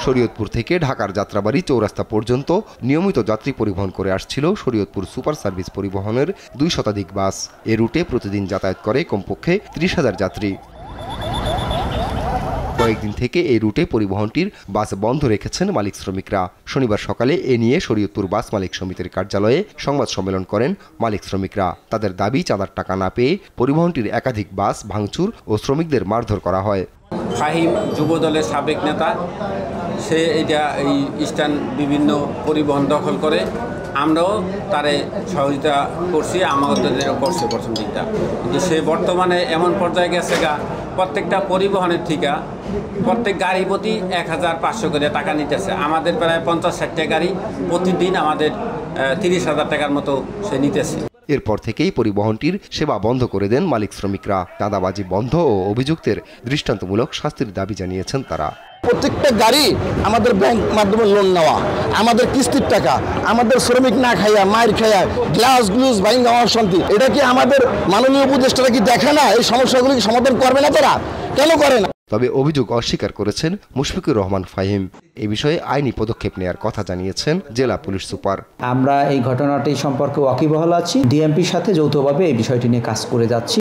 শরীয়তপুর থেকে ঢাকার যাত্রাবাড়ি চৌরাস্তা পর্যন্ত নিয়মিত যাত্রী পরিবহন করে আসছিল শরীয়তপুর সুপার সার্ভিস পরিবহনের 2 শতাধিক বাস। এ রুটে প্রতিদিন যাতায়াত করে কমপক্ষে 30,000 যাত্রী। কয়েকদিন থেকে এই রুটে পরিবহনটির বাস বন্ধ রেখেছেন মালিক শ্রমিকরা। শনিবার সকালে এ নিয়ে শরীয়তপুর বাস মালিক সমিতির কার্যালয়ে সংবাদ সম্মেলন করেন মালিক শ্রমিকরা। তাদের দাবি, চাঁদার টাকা না পেয়ে পরিবহনটির একাধিক বাস ভাঙচুর ও শ্রমিকদের মারধর করা হয়। ফাহিম যুবদলের সাবেক নেতা, সে এই স্ট্যান্ড বিভিন্ন পরিবহন দখল করে, আমরাও তারে সহযোগিতা করছি, আমাদেরও করছে প্রথম দিকটা। কিন্তু সে বর্তমানে এমন পর্যায়ে গেছে প্রত্যেকটা পরিবহনের ঠিকা প্রত্যেক গাড়ি প্রতি 1,500 করে টাকা নিতেছে। আমাদের প্রায় 50-60টা গাড়ি প্রতিদিন আমাদের 30,000 টাকার মতো সে নিতেছে। এরপর থেকেই পরিবহনটির সেবা বন্ধ করে দেন মালিক শ্রমিকরা। চাঁদাবাজি বন্ধ ও অভিযুক্তের দৃষ্টান্তমূলক শাস্তির দাবি জানিয়েছেন তারা। প্রত্যেকটা গাড়ি আমাদের ব্যাংক মাধ্যমে লোন নেওয়া, আমাদের কিস্তির টাকা, আমাদের শ্রমিক না খাইয়া মায়ের খাইয়া গ্লাস গ্লুস ভাঙা অশান্তি। এটা কি আমাদের মাননীয় উপদেষ্টারা কি দেখে না? এই সমস্যাগুলি সমাধান করবে না তারা? কেন করে না? তবে অভিযোগ অস্বীকার করেছেন মুশফিকুর রহমান ফাহিম। এ বিষয়ে আইনি পদক্ষেপ নেওয়ার কথা জানিয়েছেন জেলা পুলিশ সুপার। আমরা এই ঘটনাটি সম্পর্কে ওয়াকিবহাল আছি, ডিএমপির সাথে যৌথভাবে এই বিষয়টি নিয়ে কাজ করে যাচ্ছি।